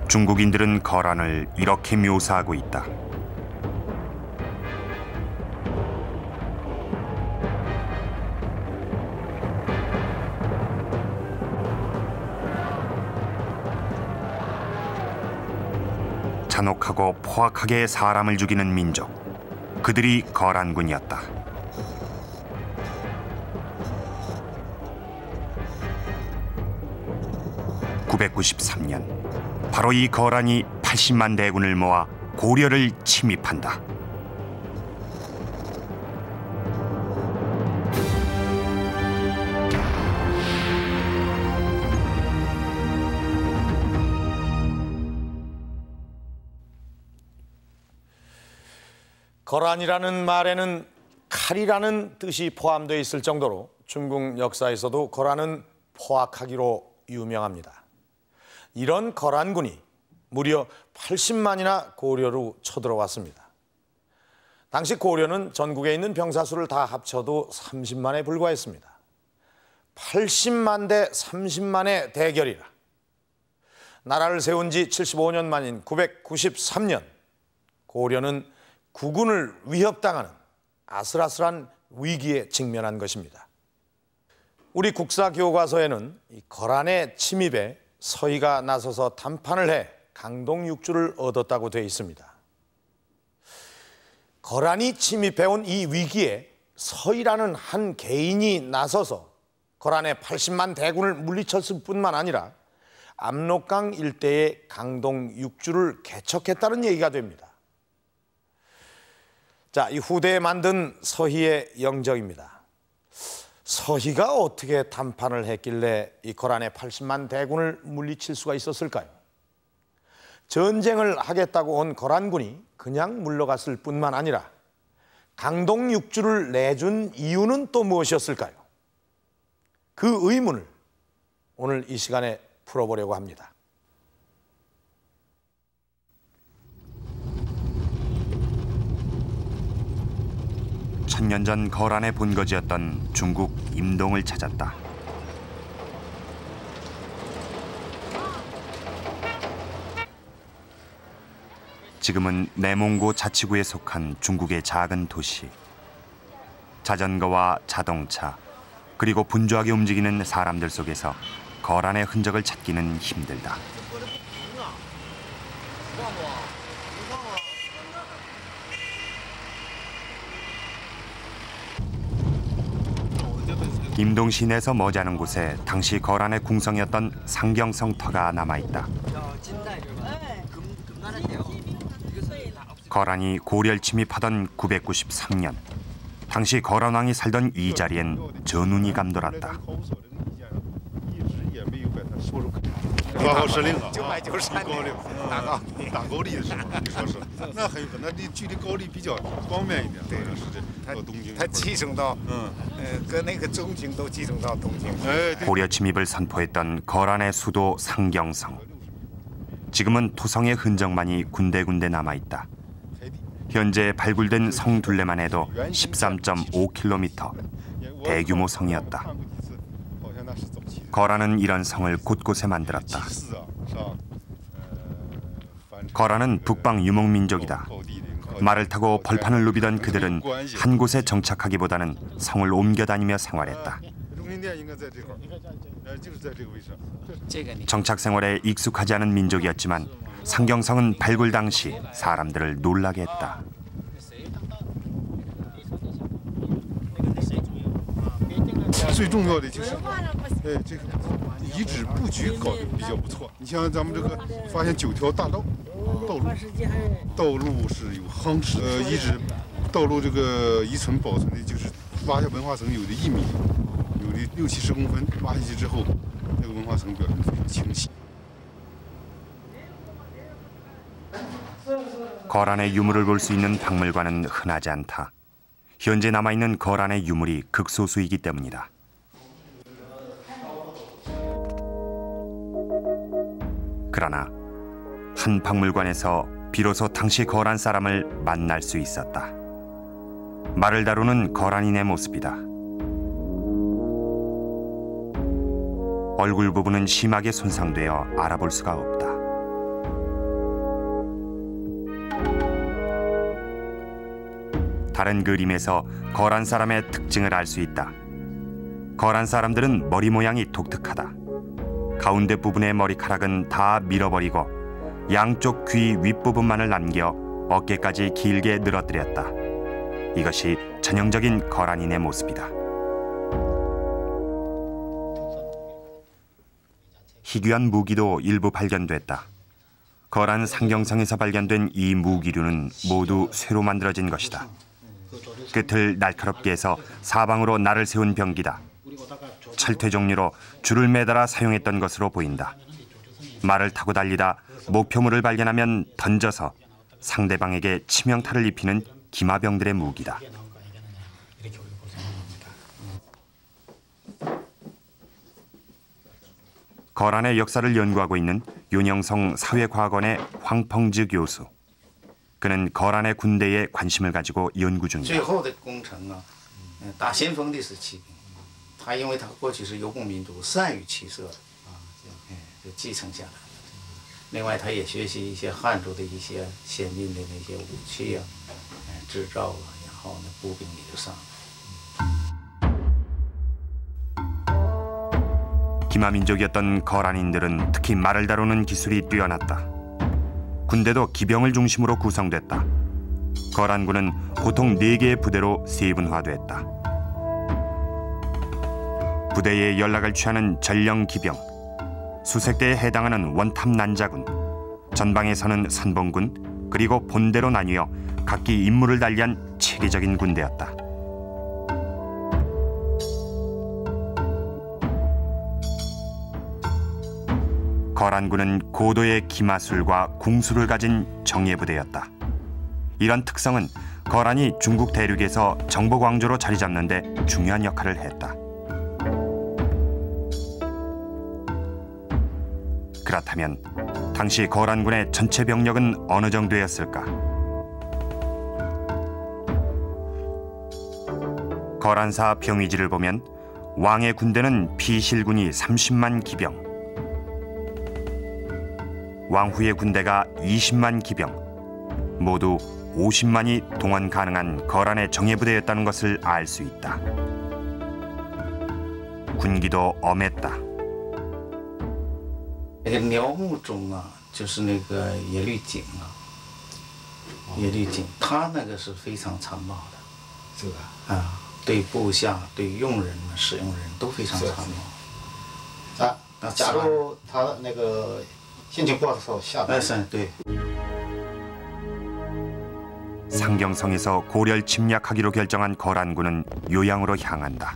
중국인들은 거란을 이렇게 묘사하고 있다. 잔혹하고 포악하게 사람을 죽이는 민족, 그들이 거란군이었다. (993년) 바로 이 거란이 80만 대군을 모아 고려를 침입한다. 거란이라는 말에는 칼이라는 뜻이 포함되어 있을 정도로 중국 역사에서도 거란은 포악하기로 유명합니다. 이런 거란군이 무려 80만이나 고려로 쳐들어왔습니다. 당시 고려는 전국에 있는 병사수를 다 합쳐도 30만에 불과했습니다. 80만 대 30만의 대결이라. 나라를 세운 지 75년 만인 993년, 고려는 국군을 위협당하는 아슬아슬한 위기에 직면한 것입니다. 우리 국사 교과서에는 이 거란의 침입에 서희가 나서서 담판을 해 강동육주를 얻었다고 되어 있습니다. 거란이 침입해온 이 위기에 서희라는 한 개인이 나서서 거란의 80만 대군을 물리쳤을 뿐만 아니라 압록강 일대의 강동육주를 개척했다는 얘기가 됩니다. 자, 이 후대에 만든 서희의 영정입니다. 서희가 어떻게 담판을 했길래 이 거란의 80만 대군을 물리칠 수가 있었을까요? 전쟁을 하겠다고 온 거란군이 그냥 물러갔을 뿐만 아니라 강동육주를 내준 이유는 또 무엇이었을까요? 그 의문을 오늘 이 시간에 풀어보려고 합니다. 천년 전 거란의 본거지였던 중국 임동을 찾았다. 지금은 내몽고 자치구에 속한 중국의 작은 도시. 자전거와 자동차, 그리고 분주하게 움직이는 사람들 속에서 거란의 흔적을 찾기는 힘들다. 임동 시내에서 머지않은 곳에 당시 거란의 궁성이었던 상경성터가 남아있다. 거란이 고려를 침입하던 993년, 당시 거란왕이 살던 이 자리엔 전운이 감돌았다. 고려 침입을 선포했던 거란의 수도 상경성. 지금은 토성의 흔적만이 군데군데 남아있다. 현재 발굴된 성 둘레만 해도 13.5km, 대규모 성이었다. 거란은 이런 성을 곳곳에 만들었다. 거란은 북방 유목민족이다. 말을 타고 벌판을 누비던 그들은 한 곳에 정착하기보다는 성을 옮겨다니며 생활했다. 정착 생활에 익숙하지 않은 민족이었지만 상경성은 발굴 당시 사람들을 놀라게 했다. 거란의 유물을 볼 수 있는 박물관은 흔하지 않다. 현재 남아있는 거란의 유물이 극소수이기 때문이다. 그러나 한 박물관에서 비로소 당시 거란 사람을 만날 수 있었다. 말을 다루는 거란인의 모습이다. 얼굴 부분은 심하게 손상되어 알아볼 수가 없다. 다른 그림에서 거란 사람의 특징을 알 수 있다. 거란 사람들은 머리 모양이 독특하다. 가운데 부분의 머리카락은 다 밀어버리고 양쪽 귀 윗부분만을 남겨 어깨까지 길게 늘어뜨렸다. 이것이 전형적인 거란인의 모습이다. 희귀한 무기도 일부 발견됐다. 거란 상경성에서 발견된 이 무기류는 모두 쇠로 만들어진 것이다. 끝을 날카롭게 해서 사방으로 날을 세운 병기다. 철퇴 종류로 줄을 매달아 사용했던 것으로 보인다. 말을 타고 달리다 목표물을 발견하면 던져서 상대방에게 치명타를 입히는 기마병들의 무기다. 거란의 역사를 연구하고 있는 윤영성 사회과학원의 황펑즈 교수. 그는 거란의 군대에 관심을 가지고 연구 중이다. 他因为他过去是游牧民族，善于骑射，就继承下来。另外，他也学习一些汉族的一些先进的那些武器啊，制造啊，然后呢，步兵也就上来。 기마민족이었던 거란인들은 특히 말을 다루는 기술이 뛰어났다. 군대도 기병을 중심으로 구성됐다. 거란군은 보통 4개의 부대로 세분화됐다. 부대의 연락을 취하는 전령 기병, 수색대에 해당하는 원탑 난자군, 전방에 서는 선봉군, 그리고 본대로 나뉘어 각기 임무를 달리한 체계적인 군대였다. 거란군은 고도의 기마술과 궁수를 가진 정예부대였다. 이런 특성은 거란이 중국 대륙에서 정복왕조로 자리 잡는 데 중요한 역할을 했다. 그렇다면 당시 거란군의 전체 병력은 어느 정도였을까? 거란사 병위지를 보면 왕의 군대는 피실군이 30만 기병, 왕후의 군대가 20만 기병, 모두 50만이 동원 가능한 거란의 정예부대였다는 것을 알 수 있다. 군기도 엄했다. 那个辽墓中啊，就是那个耶律璟啊，耶律璟，他那个是非常残暴的，是吧？啊，对部下、对用人、使用人都非常残暴。啊，假如他那个心情不好的时候下班，对。 상경성에서 고려를 침략하기로 결정한 거란군은 요양으로 향한다.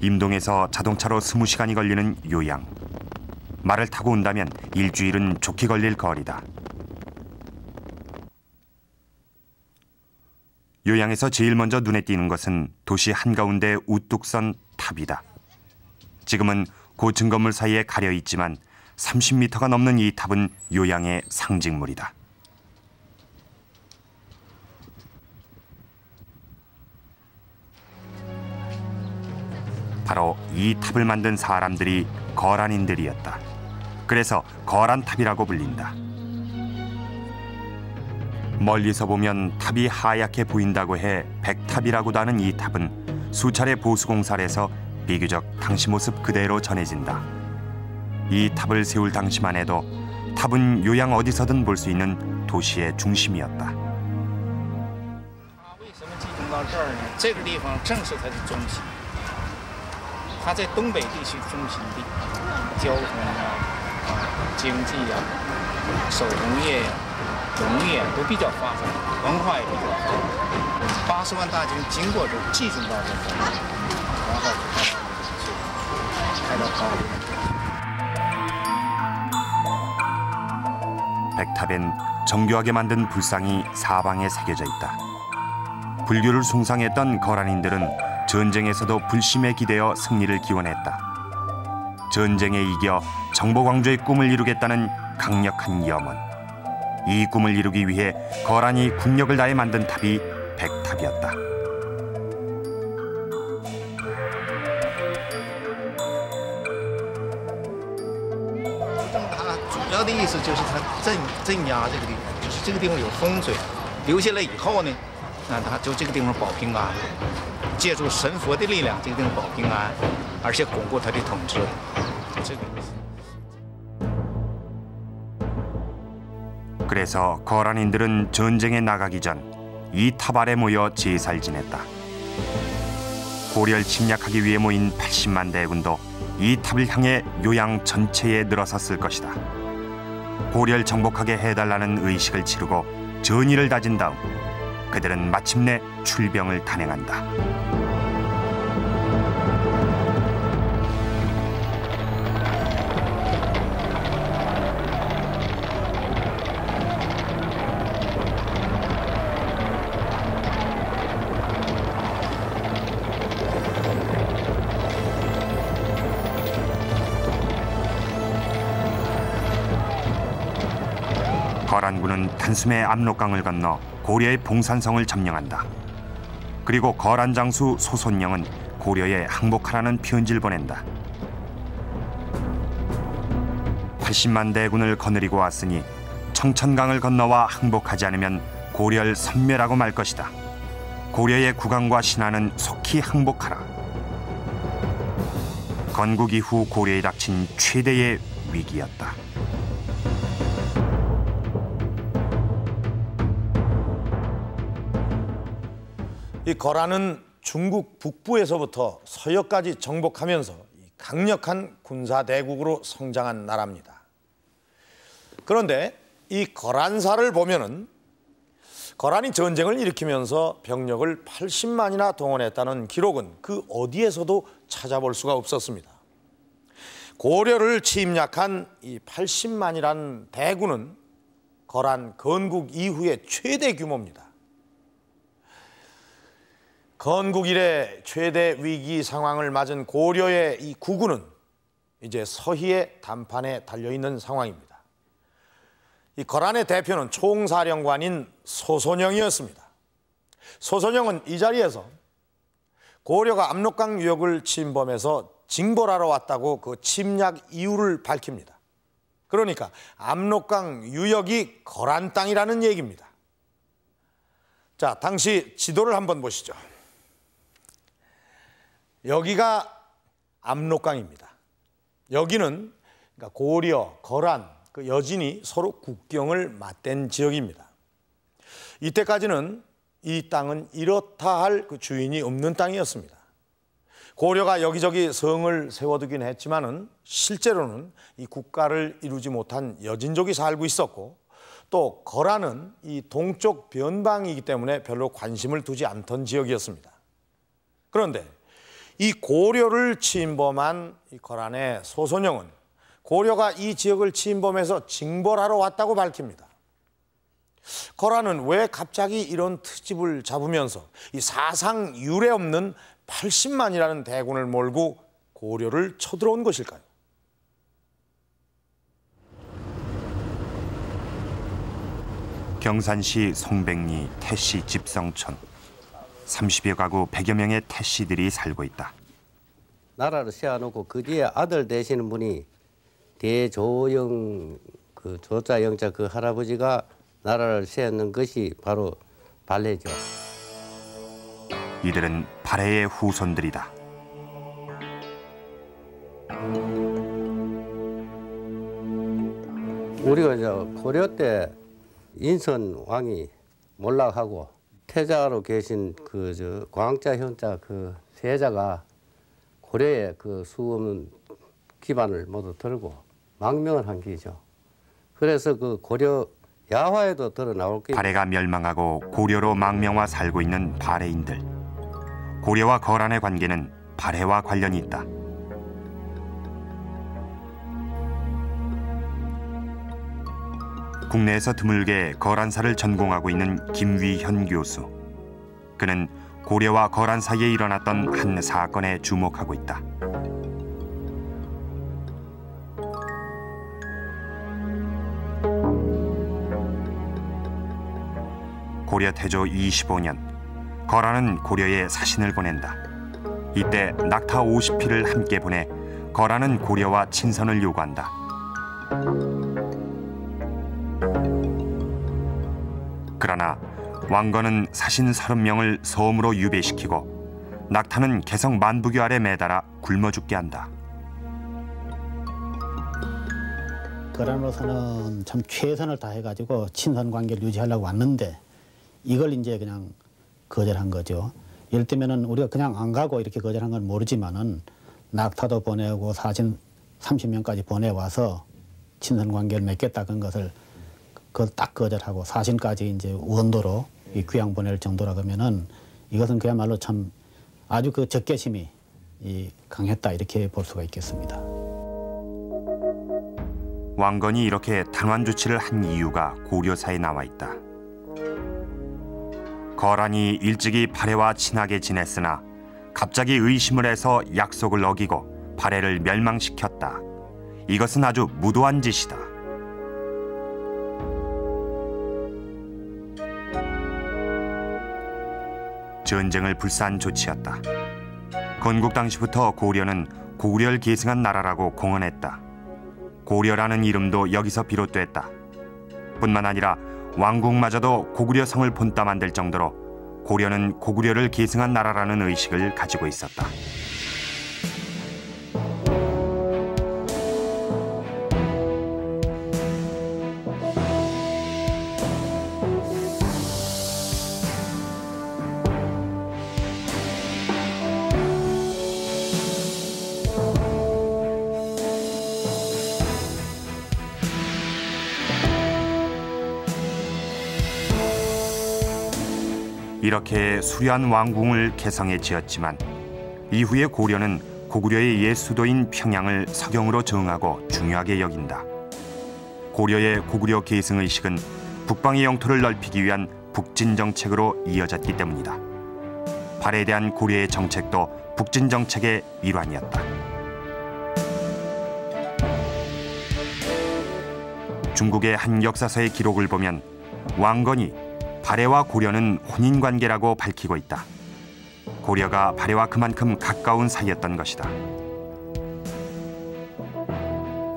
임동에서 자동차로 20시간이 걸리는 요양. 말을 타고 온다면 일주일은 좋게 걸릴 거리다. 요양에서 제일 먼저 눈에 띄는 것은 도시 한가운데 우뚝 선 탑이다. 지금은 고층 건물 사이에 가려 있지만 30m가 넘는 이 탑은 요양의 상징물이다. 바로 이 탑을 만든 사람들이 거란인들이었다. 그래서 거란탑이라고 불린다. 멀리서 보면 탑이 하얗게 보인다고 해 백탑이라고도 하는 이 탑은 수차례 보수공사를 해서 비교적 당시 모습 그대로 전해진다. 이 탑을 세울 당시만 해도 탑은 요양 어디서든 볼 수 있는 도시의 중심이었다. 它在东北地区中心地，交通经济手工业农业都比较发展，文化也比较发展。80万大军经过这集中到这里，然后开到高丽。 백탑엔 정교하게 만든 불상이 사방에 새겨져 있다. 불교를 숭상했던 거란인들은 전쟁에서도 불심에 기대어 승리를 기원했다. 전쟁에 이겨 정복왕조의 꿈을 이루겠다는 강력한 염원. 이 꿈을 이루기 위해 거란이 국력을 다해 만든 탑이 백탑이었다.它主要的意思就是它镇压这个地方，就是这个地方有风水，留下来以后呢，那他就这个地方保平安，借助神佛的力量，这个地方保平安，而且巩固他的统治，这个意思。 그래서 거란인들은 전쟁에 나가기 전 이 탑 아래 모여 제사를 지냈다. 고려를 침략하기 위해 모인 80만 대군도 이 탑을 향해 요양 전체에 늘어섰을 것이다. 고려를 정복하게 해달라는 의식을 치르고 전의를 다진 다음 그들은 마침내 출병을 단행한다. 거란군은 단숨에 압록강을 건너 고려의 봉산성을 점령한다. 그리고 거란 장수 소손영은 고려에 항복하라는 편지를 보낸다. 80만 대군을 거느리고 왔으니 청천강을 건너와 항복하지 않으면 고려를 섬멸하고 말 것이다. 고려의 국왕과 신하는 속히 항복하라. 건국 이후 고려에 닥친 최대의 위기였다. 이 거란은 중국 북부에서부터 서역까지 정복하면서 강력한 군사 대국으로 성장한 나라입니다. 그런데 이 거란사를 보면은 거란이 전쟁을 일으키면서 병력을 80만이나 동원했다는 기록은 그 어디에서도 찾아볼 수가 없었습니다. 고려를 침략한 이 80만이라는 대군은 거란 건국 이후의 최대 규모입니다. 건국 이래 최대 위기 상황을 맞은 고려의 이 국군은 이제 서희의 단판에 달려있는 상황입니다. 이 거란의 대표는 총사령관인 소손영이었습니다. 소손영은 이 자리에서 고려가 압록강 유역을 침범해서 징벌하러 왔다고 그 침략 이유를 밝힙니다. 그러니까 압록강 유역이 거란 땅이라는 얘기입니다. 자, 당시 지도를 한번 보시죠. 여기가 압록강입니다. 여기는 그러니까 고려, 거란, 그 여진이 서로 국경을 맞댄 지역입니다. 이때까지는 이 땅은 이렇다 할 그 주인이 없는 땅이었습니다. 고려가 여기저기 성을 세워두긴 했지만은 실제로는 이 국가를 이루지 못한 여진족이 살고 있었고, 또 거란은 이 동쪽 변방이기 때문에 별로 관심을 두지 않던 지역이었습니다. 그런데 이 고려를 침범한 이 거란의 소손영은 고려가 이 지역을 침범해서 징벌하러 왔다고 밝힙니다. 거란은 왜 갑자기 이런 트집을 잡으면서 이 사상 유례 없는 80만이라는 대군을 몰고 고려를 쳐들어온 것일까요? 경산시 송백리 태씨 집성촌. 30여 가구 100여 명의 태씨들이 살고 있다. 나라를 세워놓고 그 뒤에 아들 되시는 분이 대조영 그 조자 영자 그 할아버지가 나라를 세웠는 것이 바로 발해죠. 이들은 발해의 후손들이다. 우리가 이제 고려 때 인선 왕이 몰락하고 태자로 계신 그 광자 현자 그 세자가 고려의 그 수없는 기반을 모두 들고 망명을 한 게죠. 그래서 그 고려 야화에도 드러 나올 게. 발해가 멸망하고 고려로 망명화 살고 있는 발해인들. 고려와 거란의 관계는 발해와 관련이 있다. 국내에서 드물게 거란사를 전공하고 있는 김위현 교수. 그는 고려와 거란 사이에 일어났던 한 사건에 주목하고 있다. 고려 태조 25년, 거란은 고려에 사신을 보낸다. 이때 낙타 50匹를 함께 보내 거란은 고려와 친선을 요구한다. 그러나 왕건은 사신 30명을 섬으로 유배시키고 낙타는 개성 만부교 아래 매달아 굶어 죽게 한다. 거란으로서는 참 최선을 다해가지고 친선 관계를 유지하려고 왔는데 이걸 이제 그냥 거절한 거죠. 예를 들면은 우리가 그냥 안 가고 이렇게 거절한 건 모르지만은 낙타도 보내고 사신 30명까지 보내와서 친선 관계를 맺겠다 그런 것을 그걸 딱 거절하고 사신까지 이제 원도로 이 귀양 보낼 정도라 그러면은 이것은 그야말로 참 아주 그 적개심이 강했다 이렇게 볼 수가 있겠습니다. 왕건이 이렇게 단환 조치를 한 이유가 고려사에 나와 있다. 거란이 일찍이 발해와 친하게 지냈으나 갑자기 의심을 해서 약속을 어기고 발해를 멸망시켰다. 이것은 아주 무도한 짓이다. 전쟁을 불사한 조치였다. 건국 당시부터 고려는 고구려를 계승한 나라라고 공언했다. 고려라는 이름도 여기서 비롯됐다. 뿐만 아니라 왕국마저도 고구려 성을 본따 만들 정도로 고려는 고구려를 계승한 나라라는 의식을 가지고 있었다. 이렇게 수려한 왕궁을 개성에 지었지만 이후에 고려는 고구려의 옛 수도인 평양을 서경으로 정하고 중요하게 여긴다. 고려의 고구려 계승 의식은 북방의 영토를 넓히기 위한 북진 정책으로 이어졌기 때문이다. 발해에 대한 고려의 정책도 북진 정책의 일환이었다. 중국의 한 역사서의 기록을 보면 왕건이 발해와 고려는 혼인관계라고 밝히고 있다. 고려가 발해와 그만큼 가까운 사이였던 것이다.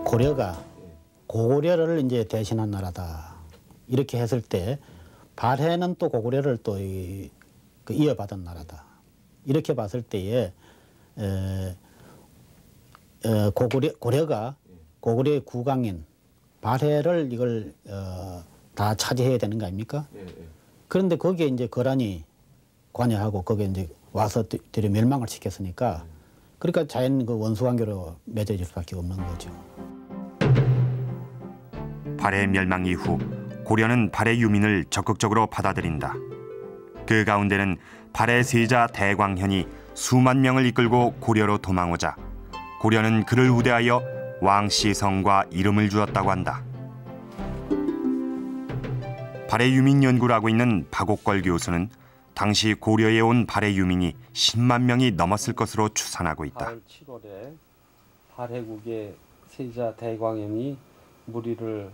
고려가 고구려를 이제 대신한 나라다. 이렇게 했을 때 발해는 또 고구려를 또 이어받은 나라다. 이렇게 봤을 때에 고려가 고구려의 국왕인 발해를 이걸 다 차지해야 되는 거 아닙니까? 그런데 거기에 이제 거란이 관여하고 거기에 이제 와서 되려 멸망을 시켰으니까 그러니까 자연 그 원수 관계로 맺어질 수밖에 없는 거죠. 발해 멸망 이후 고려는 발해 유민을 적극적으로 받아들인다. 그 가운데는 발해 세자 대광현이 수만 명을 이끌고 고려로 도망오자 고려는 그를 우대하여 왕시성과 이름을 주었다고 한다. 발해 유민 연구를 하고 있는 박옥걸 교수는 당시 고려에 온 발해 유민이 10만 명이 넘었을 것으로 추산하고 있다. 4월 7월에 발해국의 세자 대광현이 무리를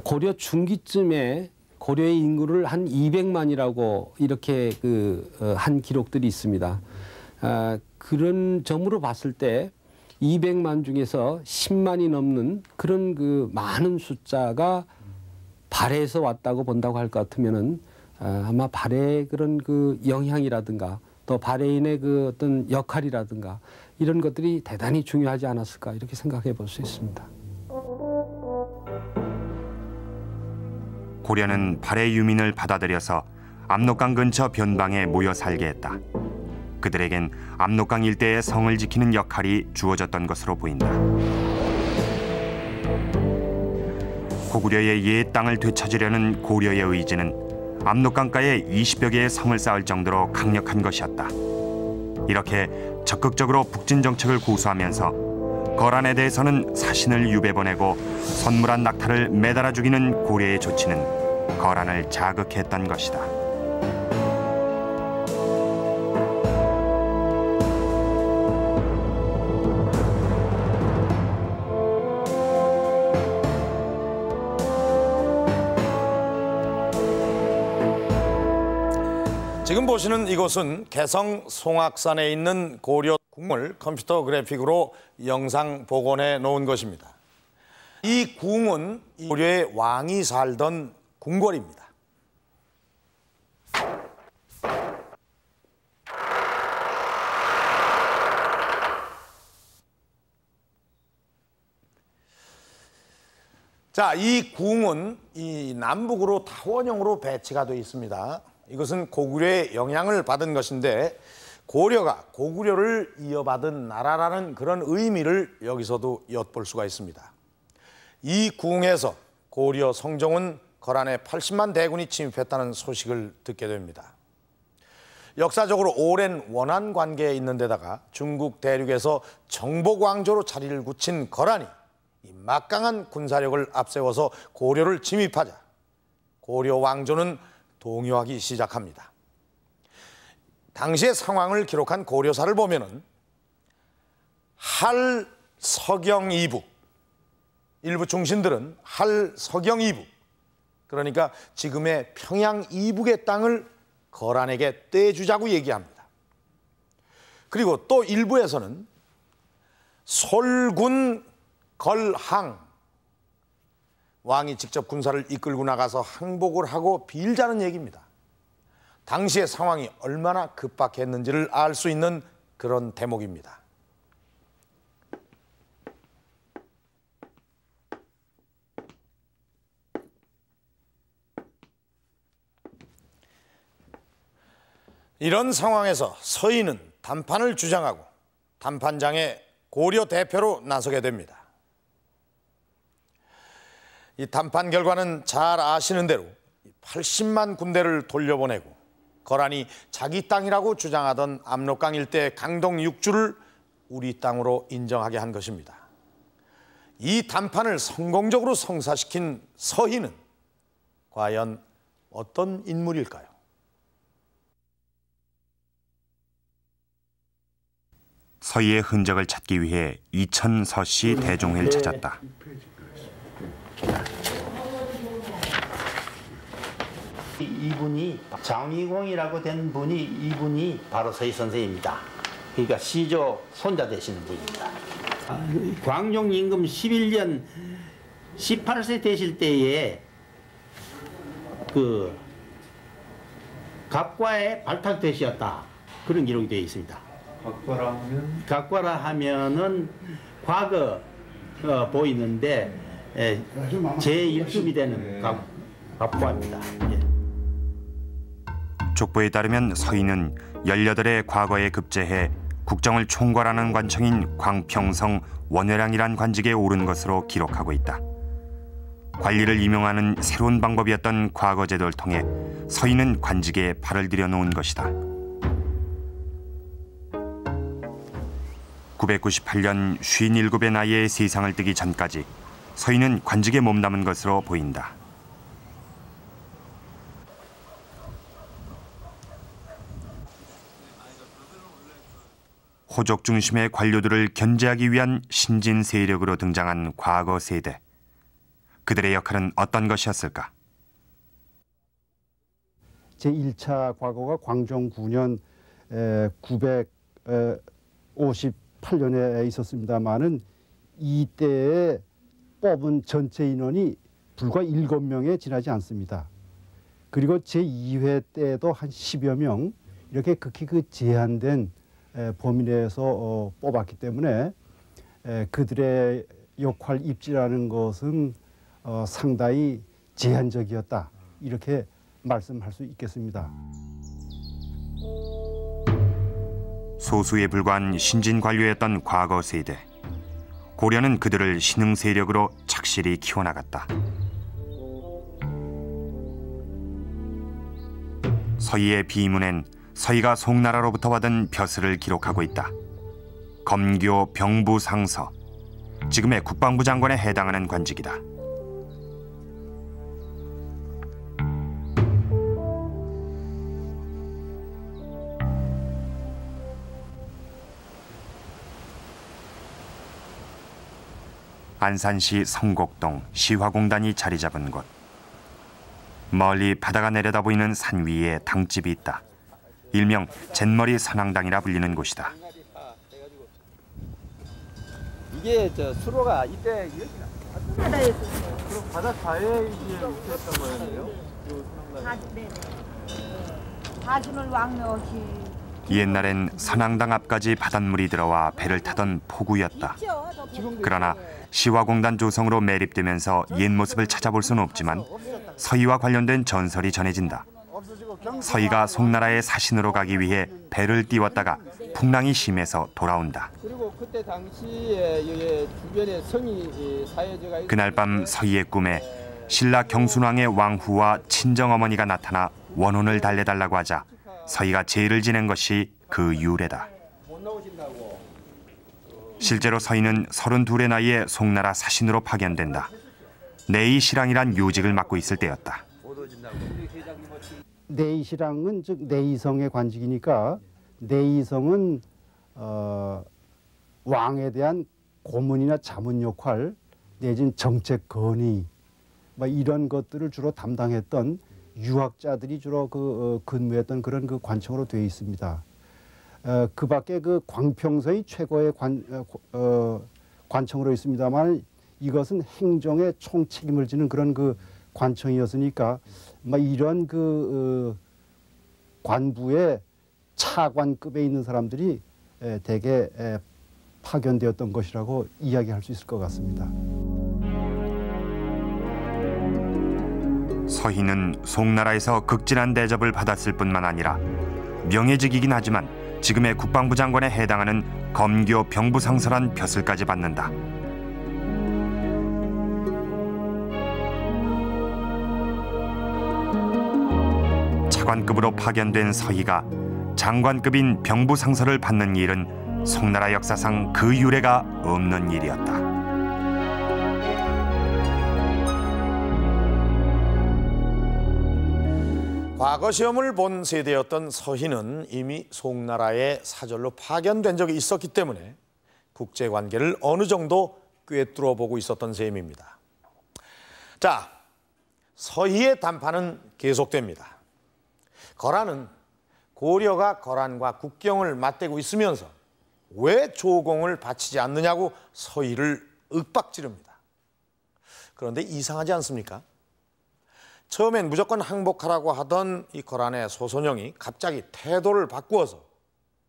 고려 중기쯤에 고려의 인구를 한 200만이라고 이렇게 한 기록들이 있습니다. 그런 점으로 봤을 때 200만 중에서 10만이 넘는 그런 그 많은 숫자가 발해에서 왔다고 본다고 할 것 같으면은 아마 발해의 그런 그 영향이라든가 또 발해인의 그 어떤 역할이라든가 이런 것들이 대단히 중요하지 않았을까 이렇게 생각해 볼 수 있습니다. 고려는 발해 유민을 받아들여서 압록강 근처 변방에 모여 살게 했다. 그들에겐 압록강 일대의 성을 지키는 역할이 주어졌던 것으로 보인다. 고구려의 옛 땅을 되찾으려는 고려의 의지는 압록강가에 20여 개의 성을 쌓을 정도로 강력한 것이었다. 이렇게 적극적으로 북진 정책을 고수하면서 거란에 대해서는 사신을 유배보내고 선물한 낙타를 매달아 죽이는 고려의 조치는 거란을 자극했던 것이다. 지금 보시는 이곳은 개성 송악산에 있는 고려 궁을 컴퓨터 그래픽으로 영상 복원해 놓은 것입니다. 이 궁은 고려의 왕이 살던 궁궐입니다. 자, 이 궁은 이 남북으로 타원형으로 배치가 되어 있습니다. 이것은 고구려의 영향을 받은 것인데 고려가 고구려를 이어받은 나라라는 그런 의미를 여기서도 엿볼 수가 있습니다. 이 궁에서 고려 성종은 거란의 80만 대군이 침입했다는 소식을 듣게 됩니다. 역사적으로 오랜 원한 관계에 있는 데다가 중국 대륙에서 정복왕조로 자리를 굳힌 거란이 이 막강한 군사력을 앞세워서 고려를 침입하자 고려 왕조는 동요하기 시작합니다. 당시의 상황을 기록한 고려사를 보면은 할, 서경, 이북, 일부 중신들은 할, 서경, 이북, 그러니까 지금의 평양 이북의 땅을 거란에게 떼주자고 얘기합니다. 그리고 또 일부에서는 솔군, 걸항, 왕이 직접 군사를 이끌고 나가서 항복을 하고 빌자는 얘기입니다. 당시의 상황이 얼마나 급박했는지를 알 수 있는 그런 대목입니다. 이런 상황에서 서인은 담판을 주장하고 담판장에 고려 대표로 나서게 됩니다. 이 담판 결과는 잘 아시는 대로 80만 군대를 돌려보내고 거란이 자기 땅이라고 주장하던 압록강 일대 강동 6주를 우리 땅으로 인정하게 한 것입니다. 이 담판을 성공적으로 성사시킨 서희는 과연 어떤 인물일까요? 서희의 흔적을 찾기 위해 이천서씨 대종회를 찾았다. 이분이 장위공이라고 된 분이 이분이 바로 서희 선생입니다. 그러니까 시조 손자 되시는 분입니다. 광종 임금 11년 18세 되실 때에 그 각과에 발탁되셨다 그런 기록이 되어 있습니다. 각과라 하면은 과거 보이는데 제1급이 되는 각과입니다. 예. 족보에 따르면 서희는 18의 과거에 급제해 국정을 총괄하는 관청인 광평성 원회량이란 관직에 오른 것으로 기록하고 있다. 관리를 임용하는 새로운 방법이었던 과거 제도를 통해 서희는 관직에 발을 들여놓은 것이다. 998년 57의 나이에 세상을 뜨기 전까지 서희는 관직에 몸담은 것으로 보인다. 호족 중심의 관료들을 견제하기 위한 신진 세력으로 등장한 과거 세대. 그들의 역할은 어떤 것이었을까? 제1차 과거가 광종 9년 958년에 있었습니다마는 이때에 뽑은 전체 인원이 불과 7명에 지나지 않습니다. 그리고 제2회 때도 한 10여 명 이렇게 극히 그 제한된 범위 내에서 뽑았기 때문에 그들의 역할 입지라는 것은 상당히 제한적이었다 이렇게 말씀할 수 있겠습니다. 소수에 불과한 신진 관료였던 과거 세대. 고려는 그들을 신흥 세력으로 착실히 키워나갔다. 서희의 비문엔 서희가 송나라로부터 받은 벼슬을 기록하고 있다. 검교 병부상서, 지금의 국방부 장관에 해당하는 관직이다. 안산시 성곡동 시화공단이 자리 잡은 곳. 멀리 바다가 내려다 보이는 산 위에 당집이 있다. 일명 잿머리 선앙당이라 불리는 곳이다. 이게 저 수로가 이때 바다에 그럼 바다 가에 이제 있었던 거였네요. 네네. 사신을 왕래없이 옛날엔 선앙당 앞까지 바닷물이 들어와 배를 타던 포구였다. 그러나 시화공단 조성으로 매립되면서 옛 모습을 찾아볼 수는 없지만 서희와 관련된 전설이 전해진다. 서희가 송나라의 사신으로 가기 위해 배를 띄웠다가 풍랑이 심해서 돌아온다. 그리고 그때 당시에 주변에 성이 사해져가 그날 밤 서희의 꿈에 신라 경순왕의 왕후와 친정어머니가 나타나 원혼을 달래달라고 하자 서희가 제의를 지낸 것이 그 유래다. 실제로 서희는 32의 나이에 송나라 사신으로 파견된다. 내의시랑이란 요직을 맡고 있을 때였다. 내의시랑은 즉 내의성의 관직이니까 내의성은 왕에 대한 고문이나 자문 역할 내지는 정책 건의 이런 것들을 주로 담당했던 유학자들이 주로 근무했던 그런 관청으로 되어 있습니다. 그 밖에 광평서의 최고의 관청으로 있습니다만 이것은 행정의 총책임을 지는 그런 관청이었으니까 이런 관부의 차관급에 있는 사람들이 대개 파견되었던 것이라고 이야기할 수 있을 것 같습니다. 서희는 송나라에서 극진한 대접을 받았을 뿐만 아니라 명예직이긴 하지만 지금의 국방부 장관에 해당하는 검교 병부상설한 벼슬까지 받는다. 차관급으로 파견된 서희가 장관급인 병부상설을 받는 일은 송나라 역사상 그 유례가 없는 일이었다. 과거 시험을 본 세대였던 서희는 이미 송나라에 사절로 파견된 적이 있었기 때문에 국제관계를 어느 정도 꿰뚫어 보고 있었던 셈입니다. 자, 서희의談판은 계속됩니다. 거란은 고려가 거란과 국경을 맞대고 있으면서 왜 조공을 바치지 않느냐고 서희를 윽박지릅니다. 그런데 이상하지 않습니까? 처음엔 무조건 항복하라고 하던 이 거란의 소선영이 갑자기 태도를 바꾸어서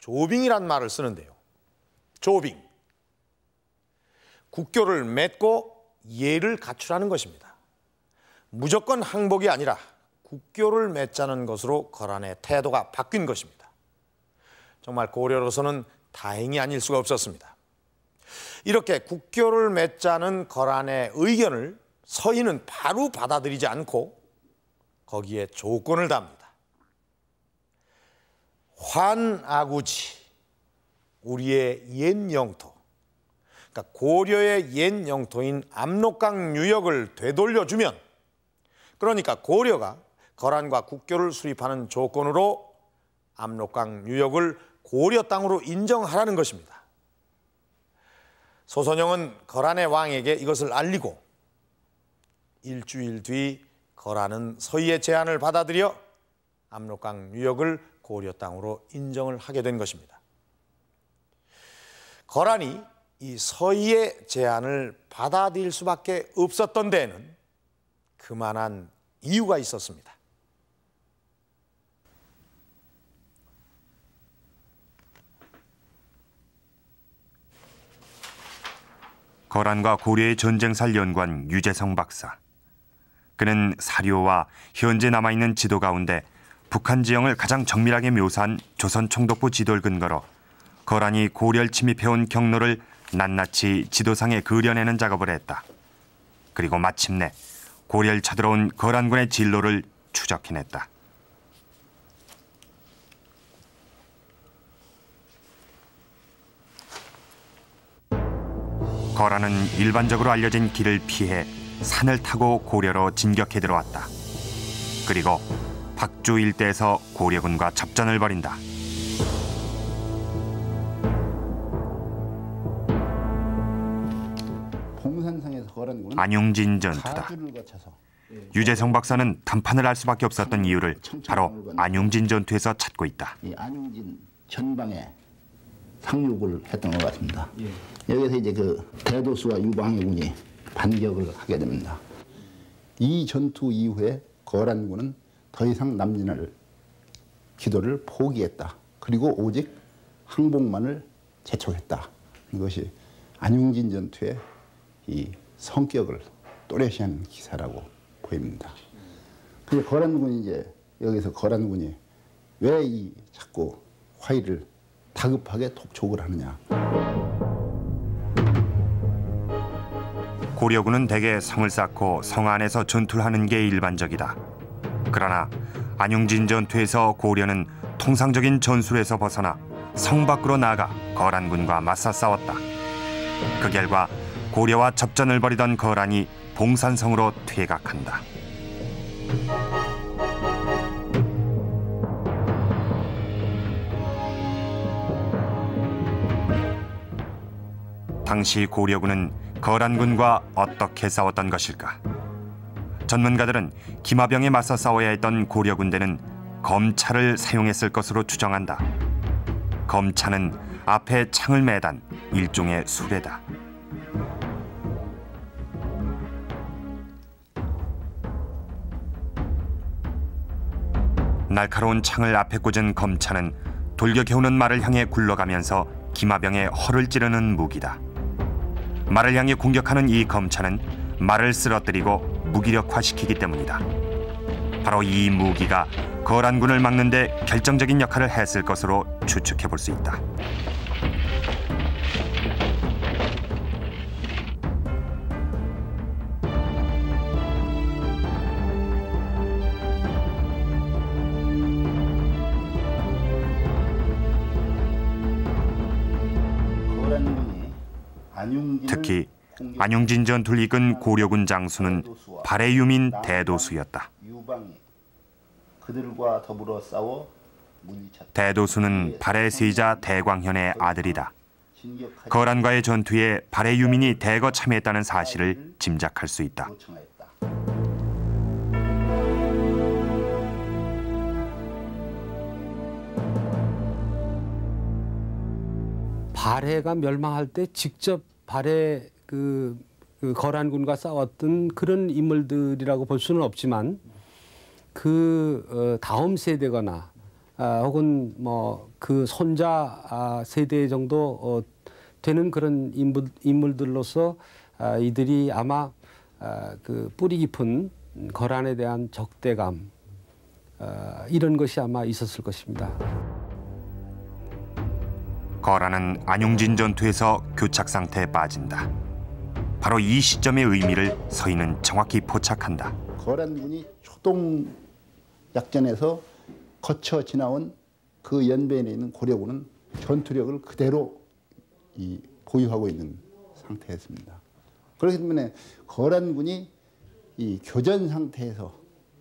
조빙이란 말을 쓰는데요. 조빙. 국교를 맺고 예를 갖추라는 것입니다. 무조건 항복이 아니라 국교를 맺자는 것으로 거란의 태도가 바뀐 것입니다. 정말 고려로서는 다행이 아닐 수가 없었습니다. 이렇게 국교를 맺자는 거란의 의견을 서희는 바로 받아들이지 않고 거기에 조건을 답니다. 환아구지, 우리의 옛 영토, 그러니까 고려의 옛 영토인 압록강 유역을 되돌려주면, 그러니까 고려가 거란과 국교를 수립하는 조건으로 압록강 유역을 고려 땅으로 인정하라는 것입니다. 소선영은 거란의 왕에게 이것을 알리고 일주일 뒤 거란은 서희의 제안을 받아들여 압록강 유역을 고려 땅으로 인정을 하게 된 것입니다. 거란이 이 서희의 제안을 받아들일 수밖에 없었던 데에는 그만한 이유가 있었습니다. 거란과 고려의 전쟁살 연구한 유재성 박사. 그는 사료와 현재 남아있는 지도 가운데 북한 지형을 가장 정밀하게 묘사한 조선 총독부 지도를 근거로 거란이 고려를 침입해온 경로를 낱낱이 지도상에 그려내는 작업을 했다. 그리고 마침내 고려를 쳐들어온 거란군의 진로를 추적해냈다. 거란은 일반적으로 알려진 길을 피해 산을 타고 고려로 진격해 들어왔다. 그리고 박주 일대에서 고려군과 접전을 벌인다. 봉산성에서 거란군은 안용진 전투다. 유재성 박사는 단판을 할 수밖에 없었던 이유를 바로 안용진 전투에서 찾고 있다. 이 안용진 전방에 상륙을 했던 것 같습니다. 여기서 이제 대도수와 유방해군이 반격을 하게 됩니다. 이 전투 이후에 거란군은 더 이상 남진할 기도를 포기했다. 그리고 오직 항복만을 재촉했다. 이것이 안용진 전투의 이 성격을 또렷이한 기사라고 보입니다. 근데 거란군이 이제 여기서 거란군이 왜 이 자꾸 화의를 다급하게 독촉을 하느냐. 고려군은 대개 성을 쌓고 성 안에서 전투를 하는 게 일반적이다. 그러나 안용진 전투에서 고려는 통상적인 전술에서 벗어나 성 밖으로 나가 거란군과 맞서 싸웠다. 그 결과 고려와 접전을 벌이던 거란이 봉산성으로 퇴각한다. 당시 고려군은 거란군과 어떻게 싸웠던 것일까? 전문가들은 기마병에 맞서 싸워야 했던 고려군대는 검차를 사용했을 것으로 추정한다. 검차는 앞에 창을 매단 일종의 수레다. 날카로운 창을 앞에 꽂은 검차는 돌격해오는 말을 향해 굴러가면서 기마병의 허를 찌르는 무기다. 말을 향해 공격하는 이 검차는 말을 쓰러뜨리고 무기력화시키기 때문이다. 바로 이 무기가 거란군을 막는 데 결정적인 역할을 했을 것으로 추측해 볼 수 있다. 특히 안용진 전투를 이끈 고려군 장수는 발해 유민 대도수였다. 그들과 더불어 싸워 대도수는 발해 세자 대광현의 아들이다. 거란과의 전투에 발해 유민이 대거 참여했다는 사실을 짐작할 수 있다. 발해가 멸망할 때 직접 발해 그 거란군과 싸웠던 그런 인물들이라고 볼 수는 없지만 그 다음 세대거나 혹은 뭐 그 손자 세대 정도 되는 그런 인물들로서 이들이 아마 그 뿌리 깊은 거란에 대한 적대감 이런 것이 아마 있었을 것입니다. 거란은 안용진 전투에서 교착 상태에 빠진다. 바로 이 시점의 의미를 서인은 정확히 포착한다. 거란군이 초동 약전에서 거쳐 지나온 그 연변에 있는 고려군은 전투력을 그대로 보유하고 있는 상태였습니다. 그렇기 때문에 거란군이 이 교전 상태에서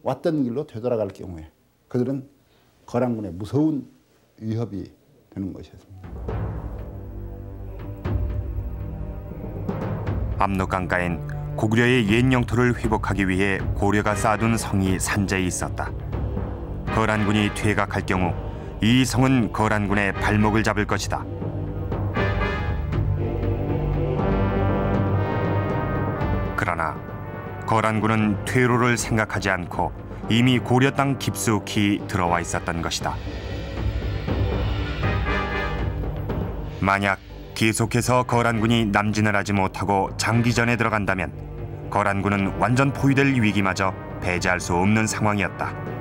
왔던 길로 되돌아갈 경우에 그들은 거란군의 무서운 위협이 되는 것이었습니다. 압록강가엔 고구려의 옛 영토를 회복하기 위해 고려가 쌓아둔 성이 산재에 있었다. 거란군이 퇴각할 경우 이 성은 거란군의 발목을 잡을 것이다. 그러나 거란군은 퇴로를 생각하지 않고 이미 고려 땅 깊숙이 들어와 있었던 것이다. 만약 계속해서 거란군이 남진을 하지 못하고 장기전에 들어간다면 거란군은 완전 포위될 위기마저 배제할 수 없는 상황이었다.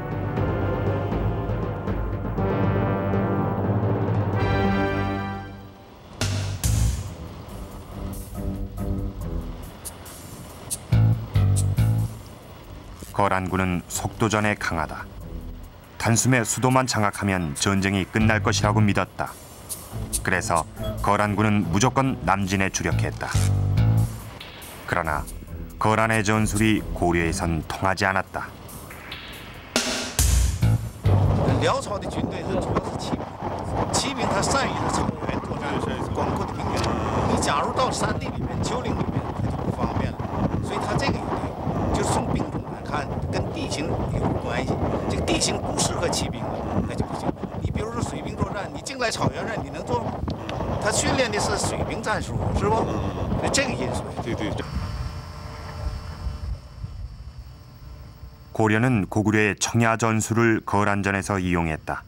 거란군은 속도전에 강하다. 단숨에 수도만 장악하면 전쟁이 끝날 것이라고 믿었다. 그래서 거란군은 무조건 남진에 주력했다. 그러나 거란의 전술이 고려에선 통하지 않았다. 辽朝的军队是主要是骑兵，骑兵他善于在草原作战，广阔的平原。你假如到山地里面、丘陵里面，他就不方便了。所以他这个有对，就是从兵种来看，跟地形有关系。这个地形不适合骑兵的，那就不行。你比如说水兵作战，你进来草原上，你能做吗？他训练的是水兵战术，是不？这个因素。对对。 고려는 고구려의 청야 전술을 거란전에서 이용했다.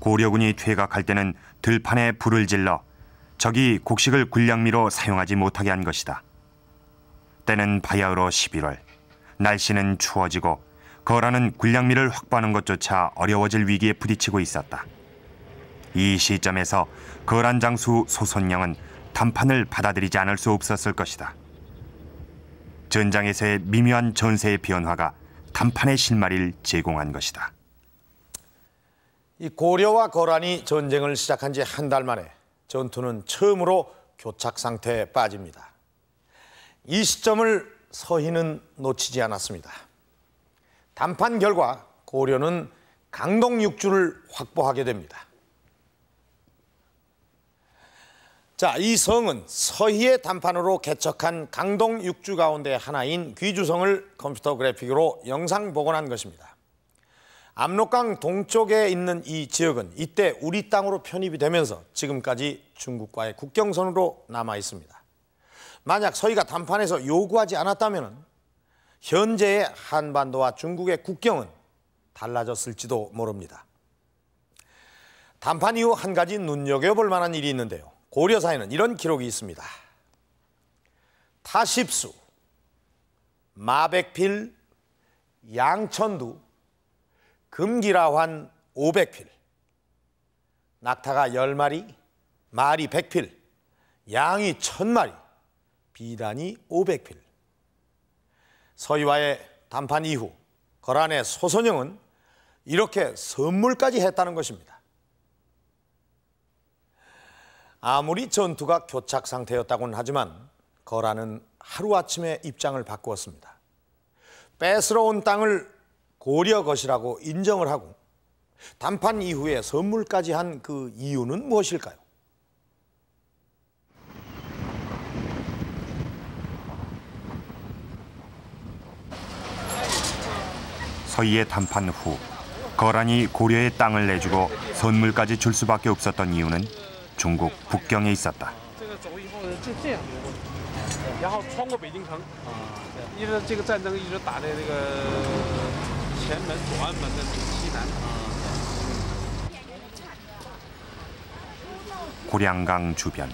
고려군이 퇴각할 때는 들판에 불을 질러 적이 곡식을 군량미로 사용하지 못하게 한 것이다. 때는 바야흐로 11월. 날씨는 추워지고 거란은 군량미를 확보하는 것조차 어려워질 위기에 부딪히고 있었다. 이 시점에서 거란 장수 소손영은 담판을 받아들이지 않을 수 없었을 것이다. 전장에서의 미묘한 전세의 변화가 담판의 실마리를 제공한 것이다. 이 고려와 거란이 전쟁을 시작한 지 한 달 만에 전투는 처음으로 교착 상태에 빠집니다. 이 시점을 서희는 놓치지 않았습니다. 담판 결과 고려는 강동 6주를 확보하게 됩니다. 자, 이 성은 서희의 담판으로 개척한 강동 6주 가운데 하나인 귀주성을 컴퓨터 그래픽으로 영상 복원한 것입니다. 압록강 동쪽에 있는 이 지역은 이때 우리 땅으로 편입이 되면서 지금까지 중국과의 국경선으로 남아 있습니다. 만약 서희가 담판에서 요구하지 않았다면 현재의 한반도와 중국의 국경은 달라졌을지도 모릅니다. 담판 이후 한 가지 눈여겨볼 만한 일이 있는데요. 고려사에는 이런 기록이 있습니다. 타십수, 마백필, 양천두, 금기라환 500필, 낙타가 10마리, 말이 100필, 양이 1000마리, 비단이 500필. 서희와의 담판 이후 거란의 소선영은 이렇게 선물까지 했다는 것입니다. 아무리 전투가 교착 상태였다고는 하지만 거란은 하루아침에 입장을 바꾸었습니다. 뺏으러 온 땅을 고려 것이라고 인정을 하고 담판 이후에 선물까지 한 그 이유는 무엇일까요? 서희의 담판 후 거란이 고려의 땅을 내주고 선물까지 줄 수밖에 없었던 이유는 중국 북경에 있었다. 고량강 주변.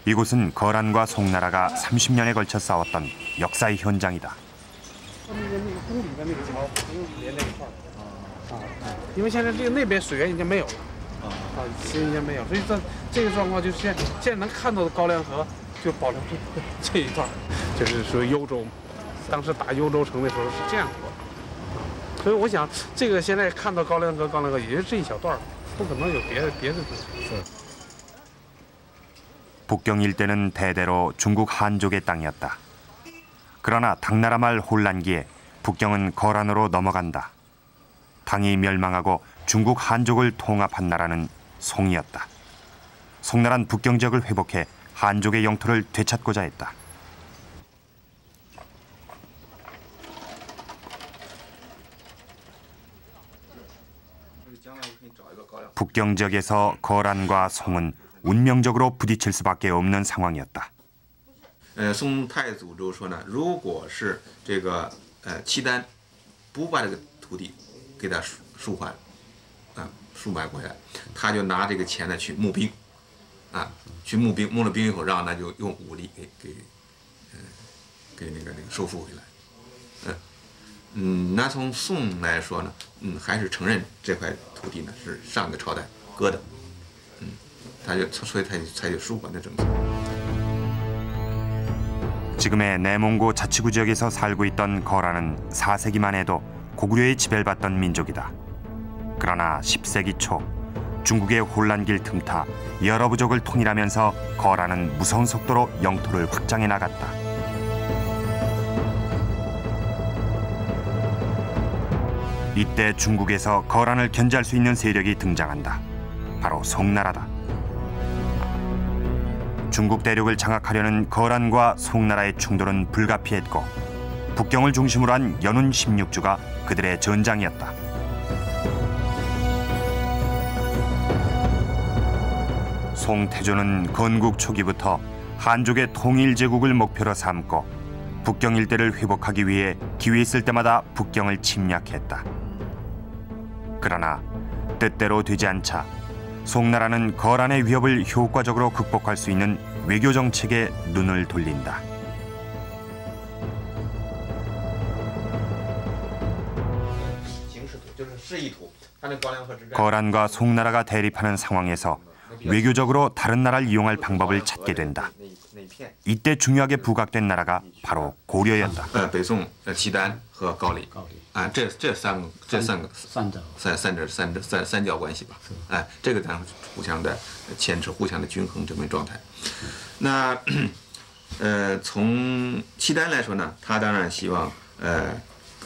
이곳은 거란과 송나라가 30년에 걸쳐 싸웠던 역사의 현장이다. 因为现在那边水源已经没有了，已经没有，所以这个状况就是现在能看到的高梁河就保留这一段，就是属于幽州，当时打幽州城的时候是这样过，所以我想这个现在看到高梁河也就这一小段，不可能有别的东西。 북경 일대는 대대로 중국 한족의 땅이었다. 그러나 당나라 말 혼란기에 북경은 거란으로 넘어간다. 당이 멸망하고 중국 한족을 통합한 나라는 송이었다. 송나라는 북경 지역을 회복해 한족의 영토를 되찾고자 했다. 북경 지역에서 거란과 송은 운명적으로 부딪힐 수밖에 없는 상황이었다. 宋太祖就说呢，如果是这个契丹不把这个土地给他赎还，赎买过来，他就拿这个钱呢去募兵，去募兵，募了兵以后，然后呢就用武力给那个收复回来。那从宋来说呢，还是承认这块土地呢是上个朝代割的，所以他就采取赎还的政策。 지금의 내몽고 자치구 지역에서 살고 있던 거란은 4세기만 해도 고구려의 지배를 받던 민족이다. 그러나 10세기 초 중국의 혼란기를 틈타 여러 부족을 통일하면서 거란은 무서운 속도로 영토를 확장해 나갔다. 이때 중국에서 거란을 견제할 수 있는 세력이 등장한다. 바로 송나라다. 중국 대륙을 장악하려는 거란과 송나라의 충돌은 불가피했고 북경을 중심으로 한 연운 16주가 그들의 전장이었다. 송태조는 건국 초기부터 한족의 통일제국을 목표로 삼고 북경 일대를 회복하기 위해 기회 있을 때마다 북경을 침략했다. 그러나 뜻대로 되지 않자 송나라는 거란의 위협을 효과적으로 극복할 수 있는 외교 정책에 눈을 돌린다. 거란과 송나라가 대립하는 상황에서 외교적으로 다른 나라를 이용할 방법을 찾게 된다. 이때 중요하게 부각된 나라가 바로 고려였다. 北宋契丹和高丽啊，这三角关系吧，哎，这个当然互相的牵扯、互相的均衡这么一状态。那从契丹来说呢，他当然希望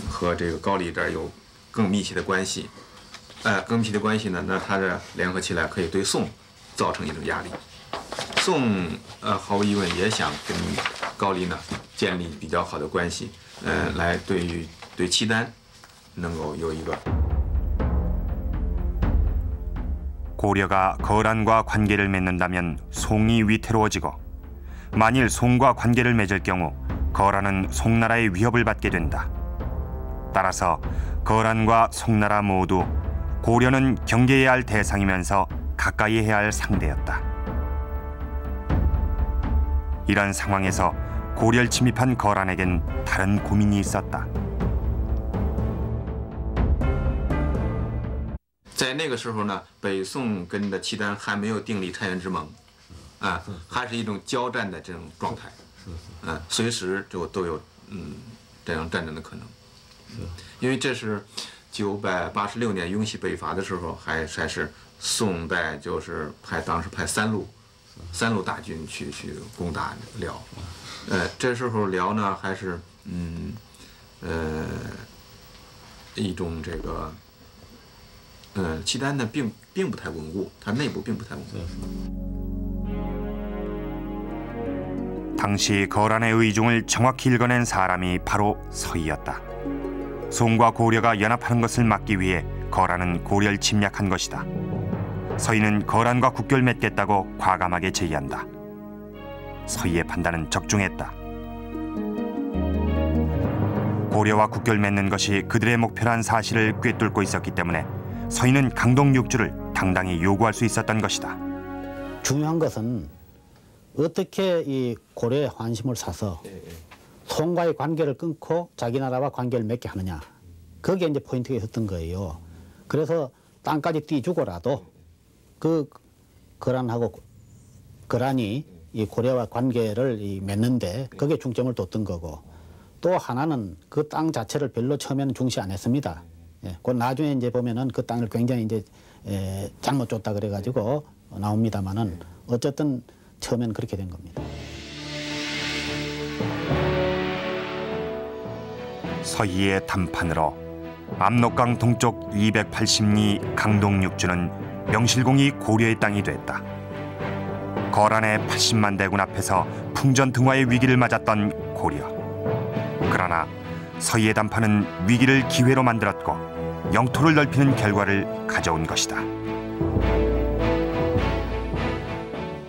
和这个高丽这儿有更密切的关系，更密切的关系呢，那他这联合起来可以对宋造成一种压力。宋毫无疑问也想跟高丽呢建立比较好的关系，来对契丹能够有一个。 고려가 거란과 관계를 맺는다면 송이 위태로워지고 만일 송과 관계를 맺을 경우 거란은 송나라의 위협을 받게 된다. 따라서 거란과 송나라 모두 고려는 경계해야 할 대상이면서 가까이 해야 할 상대였다. 이런 상황에서 고려를 침입한 거란에겐 다른 고민이 있었다. 在那个时候呢，北宋跟的契丹还没有订立澶渊之盟，啊，还是一种交战的这种状态，随时就都有这样战争的可能。因为这是986年雍熙北伐的时候，还是宋代就是当时派三路大军去攻打辽，这时候辽呢还是一种这个。 契丹呢并不太稳固，它内部并不太稳固。 당시 거란의 의중을 정확히 읽어낸 사람이 바로 서희였다. 송과 고려가 연합하는 것을 막기 위해 거란은 고려를 침략한 것이다. 서희는 거란과 국교를 맺겠다고 과감하게 제의한다. 서희의 판단은 적중했다. 고려와 국교를 맺는 것이 그들의 목표란 사실을 꿰뚫고 있었기 때문에 서희는 강동 6주를 당당히 요구할 수 있었던 것이다. 중요한 것은 어떻게 이 고려의 환심을 사서 송과의 관계를 끊고 자기 나라와 관계를 맺게 하느냐. 그게 이제 포인트가 있었던 거예요. 그래서 땅까지 띄주고라도 그 거란이 이 고려와 관계를 맺는데 거기에 중점을 뒀던 거고 또 하나는 그 땅 자체를 별로 처음에는 중시 안 했습니다. 예, 그 나중에 이제 보면은 그 땅을 굉장히 이제 잘못 줬다 그래가지고 나옵니다만은 어쨌든 처음에는 그렇게 된 겁니다. 서희의 담판으로 압록강 동쪽 280리 강동 6주는 명실공히 고려의 땅이 됐다. 거란의 80만 대군 앞에서 풍전등화의 위기를 맞았던 고려. 그러나 서희의 담판은 위기를 기회로 만들었고 영토를 넓히는 결과를 가져온 것이다.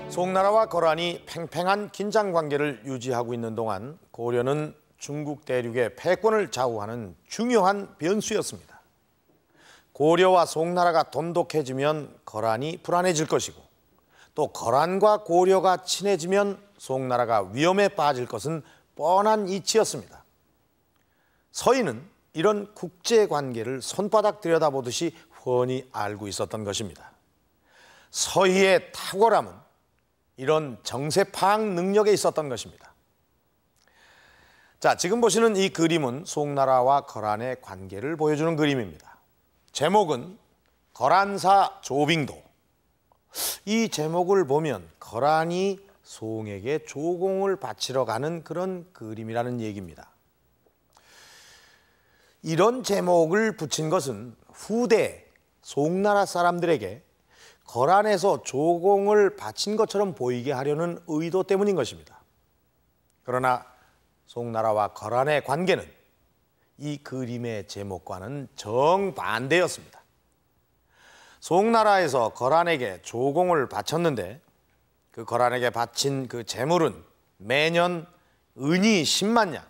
송나라와 거란이 팽팽한 긴장 관계를 유지하고 있는 동안 고려는 중국 대륙의 패권을 좌우하는 중요한 변수였습니다. 고려와 송나라가 돈독해지면 거란이 불안해질 것이고 또 거란과 고려가 친해지면 송나라가 위험에 빠질 것은 뻔한 이치였습니다. 서희는 이런 국제관계를 손바닥 들여다보듯이 훤히 알고 있었던 것입니다. 서희의 탁월함은 이런 정세 파악 능력에 있었던 것입니다. 자, 지금 보시는 이 그림은 송나라와 거란의 관계를 보여주는 그림입니다. 제목은 거란사 조빙도. 이 제목을 보면 거란이 송에게 조공을 바치러 가는 그런 그림이라는 얘기입니다. 이런 제목을 붙인 것은 후대 송나라 사람들에게 거란에서 조공을 바친 것처럼 보이게 하려는 의도 때문인 것입니다. 그러나 송나라와 거란의 관계는 이 그림의 제목과는 정반대였습니다. 송나라에서 거란에게 조공을 바쳤는데 그 거란에게 바친 그 재물은 매년 은이 10만 양,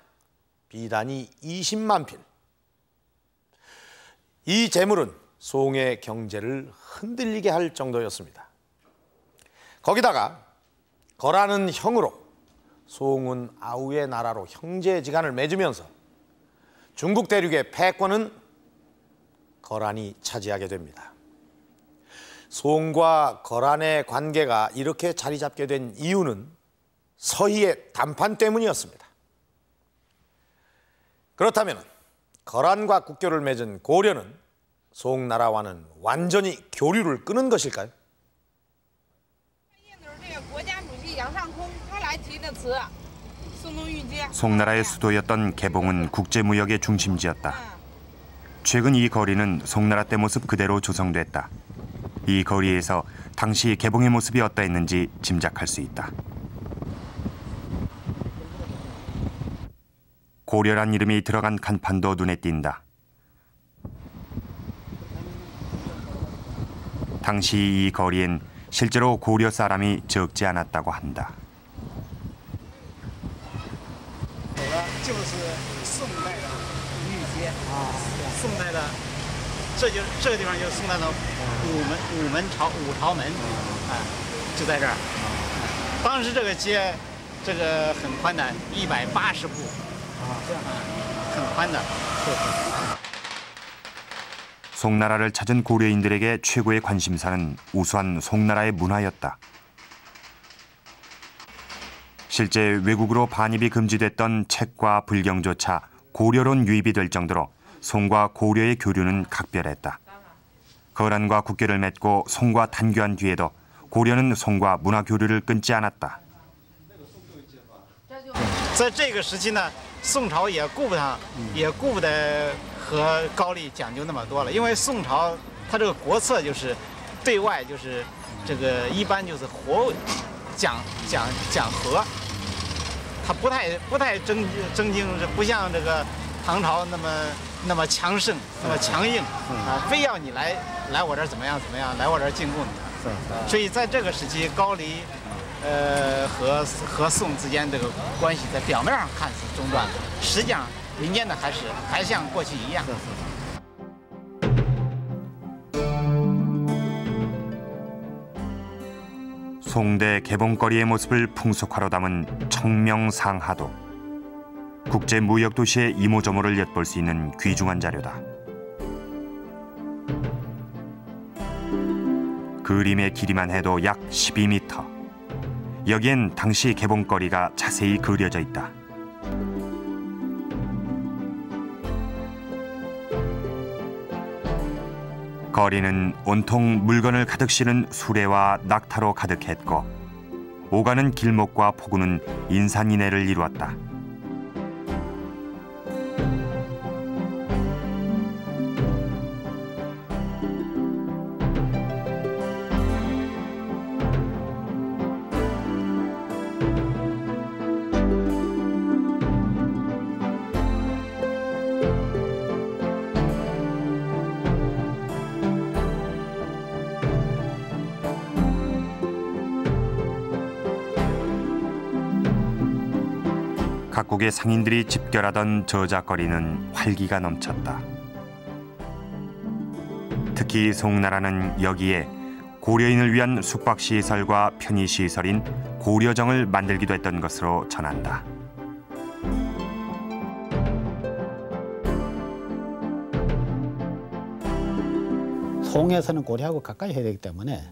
비단이 20만 필. 이 재물은 송의 경제를 흔들리게 할 정도였습니다. 거기다가 거란은 형으로, 송은 아우의 나라로 형제지간을 맺으면서 중국 대륙의 패권은 거란이 차지하게 됩니다. 송과 거란의 관계가 이렇게 자리 잡게 된 이유는 서희의 담판 때문이었습니다. 그렇다면 거란과 국교를 맺은 고려는 송나라와는 완전히 교류를 끊은 것일까요? 송나라의 수도였던 개봉은 국제무역의 중심지였다. 최근 이 거리는 송나라 때 모습 그대로 조성됐다. 이 거리에서 당시 개봉의 모습이 어떠했는지 짐작할 수 있다. 고려란 이름이 들어간 간판도 눈에 띈다. 당시 이 거리엔 실제로 고려 사람이 적지 않았다고 한다. 这个地方就是宋代的五朝门，就在这儿。当时这个街，这个很宽的，180步，很宽的。 송나라를 찾은 고려인들에게 최고의 관심사는 우수한 송나라의 문화였다. 실제 외국으로 반입이 금지됐던 책과 불경조차 고려론 유입이 될 정도로 송과 고려의 교류는 각별했다. 거란과 국교를 맺고 송과 단교한 뒤에도 고려는 송과 문화 교류를 끊지 않았다. 在这个时期呢，宋朝也顾不得和高丽讲究那么多了，因为宋朝它这个国策就是对外就是这个一般就是和讲和，它不太争竞，不像这个唐朝那么强盛，那么强硬啊，非要你来我这儿怎么样，来我这儿进贡你。所以在这个时期，高丽和宋之间这个关系在表面上看是中断的，实际上民间的还像过去一样。 송대 개봉거리의 모습을 풍속화로 담은 청명상하도. 국제무역도시의 이모저모를 엿볼 수 있는 귀중한 자료다. 그림의 길이만 해도 약 12m. 여기엔 당시 개봉거리가 자세히 그려져 있다. 거리는 온통 물건을 가득 실은 수레와 낙타로 가득했고 오가는 길목과 포구는 인산인해를 이루었다. 각국의 상인들이 집결하던 저작거리는 활기가 넘쳤다. 특히 송나라는 여기에 고려인을 위한 숙박시설과 편의시설인 고려정을 만들기도 했던 것으로 전한다. 송에서는 고려하고 가까이 해야 되기 때문에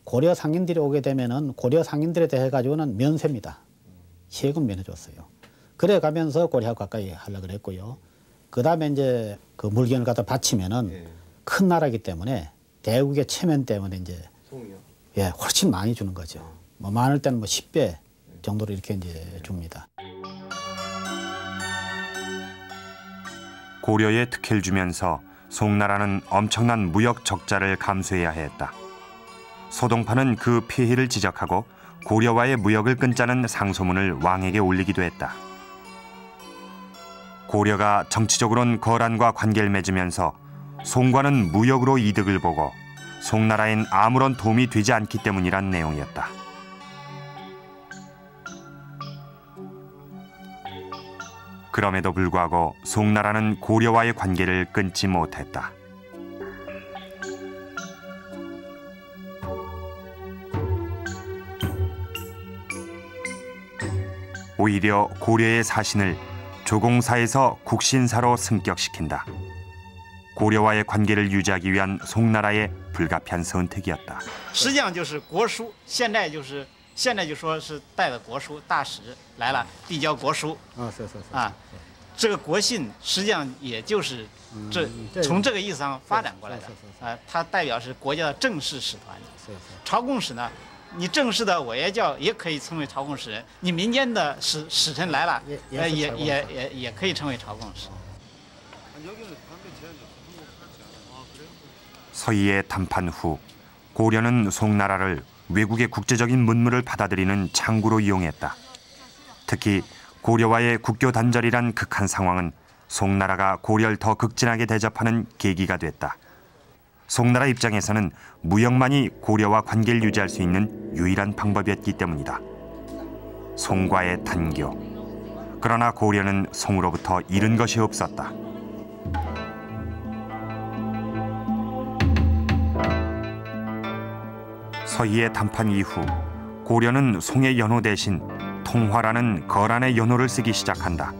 고려 상인들이 오게 되면은 고려 상인들에 대해 가지고는 면세입니다. 세금 면해줬어요. 그래 가면서 고려하고 가까이 하려고 그랬고요. 그 다음에 이제 그 물건을 갖다 바치면은 큰 나라이기 때문에 대국의 체면 때문에 이제 예, 훨씬 많이 주는 거죠. 뭐 많을 때는 뭐 10배 정도로 이렇게 이제 줍니다. 고려에 특혜를 주면서 송나라는 엄청난 무역 적자를 감수해야 했다. 소동파는 그 피해를 지적하고 고려와의 무역을 끊자는 상소문을 왕에게 올리기도 했다. 고려가 정치적으로는 거란과 관계를 맺으면서 송과는 무역으로 이득을 보고 송나라엔 아무런 도움이 되지 않기 때문이란 내용이었다. 그럼에도 불구하고 송나라는 고려와의 관계를 끊지 못했다. 오히려 고려의 사신을 조공사에서 국신사로 승격시킨다. 고려와의 관계를 유지하기 위한 송나라의 불가피한 선택이었다. 实际上就是国书，现在就说是带着国书，大使来了递交国书。啊，这个国信实际上也就是从这个意思上发展过来的。啊，它代表是国家的正式使团。朝贡使呢，你正式的我也可以称为朝贡使人，你民间的使臣来了，也可以称为朝贡使。 서희의 담판 후 고려는 송나라를 외국의 국제적인 문물을 받아들이는 창구로 이용했다. 특히 고려와의 국교 단절이란 극한 상황은 송나라가 고려를 더 극진하게 대접하는 계기가 됐다. 송나라 입장에서는 무역만이 고려와 관계를 유지할 수 있는 유일한 방법이었기 때문이다. 송과의 단교. 그러나 고려는 송으로부터 잃은 것이 없었다. 서희의 담판 이후 고려는 송의 연호 대신 통화라는 거란의 연호를 쓰기 시작한다.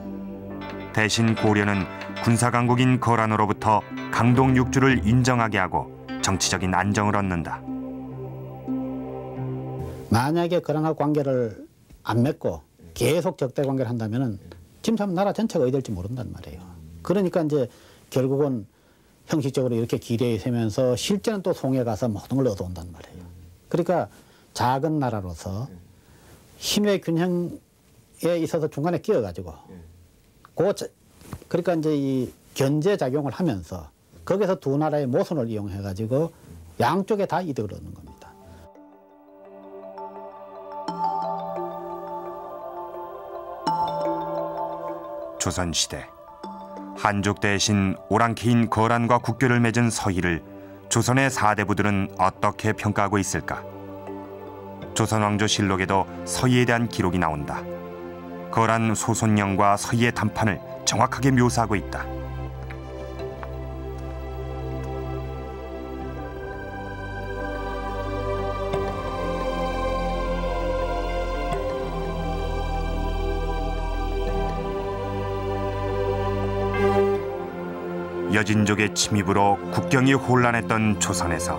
대신 고려는 군사강국인 거란으로부터 강동 6주를 인정하게 하고 정치적인 안정을 얻는다. 만약에 거란하고 관계를 안 맺고 계속 적대 관계를 한다면은 지금 참 나라 전체가 어디 될지 모른단 말이에요. 그러니까 이제 결국은 형식적으로 이렇게 기대에 세면서 실제는 또 송에 가서 모든 걸 얻어온단 말이에요. 그러니까 작은 나라로서 힘의 균형에 있어서 중간에 끼어가지고 그러니까 이제 이 견제 작용을 하면서 거기서 두 나라의 모순을 이용해가지고 양쪽에 다 이득을 얻는 겁니다. 조선시대 한족 대신 오랑캐인 거란과 국교를 맺은 서희를 조선의 사대부들은 어떻게 평가하고 있을까? 조선왕조실록에도 서희에 대한 기록이 나온다. 거란 소손영과 서희의 담판을 정확하게 묘사하고 있다. 여진족의 침입으로 국경이 혼란했던 조선에서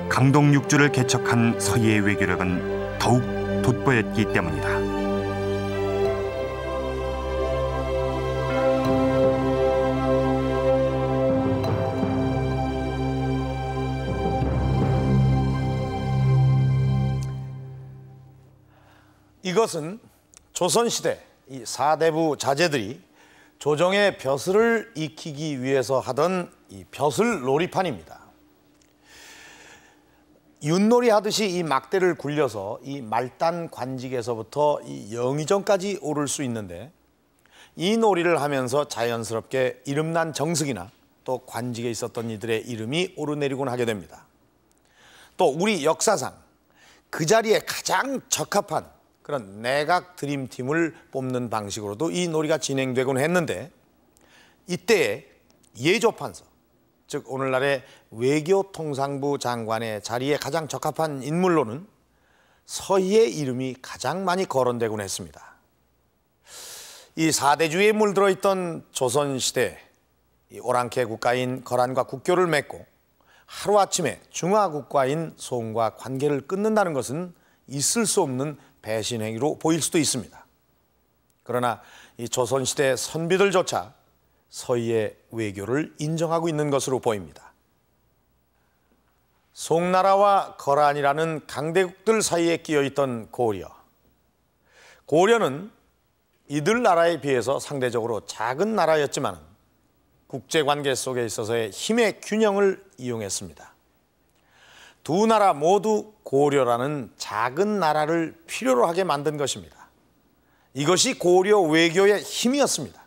강동 6주를 개척한 서희의 외교력은 더욱 돋보였기 때문이다. 이것은 조선시대 이 사대부 자제들이 조정의 벼슬을 익히기 위해서 하던 이 벼슬 놀이판입니다. 윷놀이 하듯이 이 막대를 굴려서 이 말단 관직에서부터 이 영의정까지 오를 수 있는데 이 놀이를 하면서 자연스럽게 이름난 정승이나 또 관직에 있었던 이들의 이름이 오르내리곤 하게 됩니다. 또 우리 역사상 그 자리에 가장 적합한 그런 내각 드림팀을 뽑는 방식으로도 이 놀이가 진행되곤 했는데 이때의 예조판서, 즉 오늘날의 외교통상부 장관의 자리에 가장 적합한 인물로는 서희의 이름이 가장 많이 거론되곤 했습니다. 이 사대주의에 물들어 있던 조선시대 이 오랑캐 국가인 거란과 국교를 맺고 하루아침에 중화국가인 송과 관계를 끊는다는 것은 있을 수 없는 배신 행위로 보일 수도 있습니다. 그러나 이 조선시대 선비들조차 서희의 외교를 인정하고 있는 것으로 보입니다. 송나라와 거란이라는 강대국들 사이에 끼어있던 고려. 고려는 이들 나라에 비해서 상대적으로 작은 나라였지만 국제관계 속에 있어서의 힘의 균형을 이용했습니다. 두 나라 모두 고려라는 작은 나라를 필요로 하게 만든 것입니다. 이것이 고려 외교의 힘이었습니다.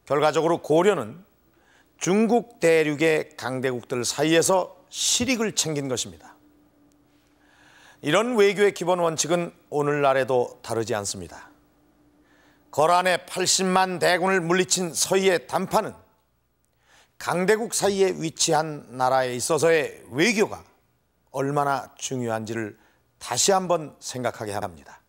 결과적으로 고려는 중국 대륙의 강대국들 사이에서 실익을 챙긴 것입니다. 이런 외교의 기본 원칙은 오늘날에도 다르지 않습니다. 거란의 80만 대군을 물리친 서희의 담판은 강대국 사이에 위치한 나라에 있어서의 외교가 얼마나 중요한지를 다시 한번 생각하게 합니다.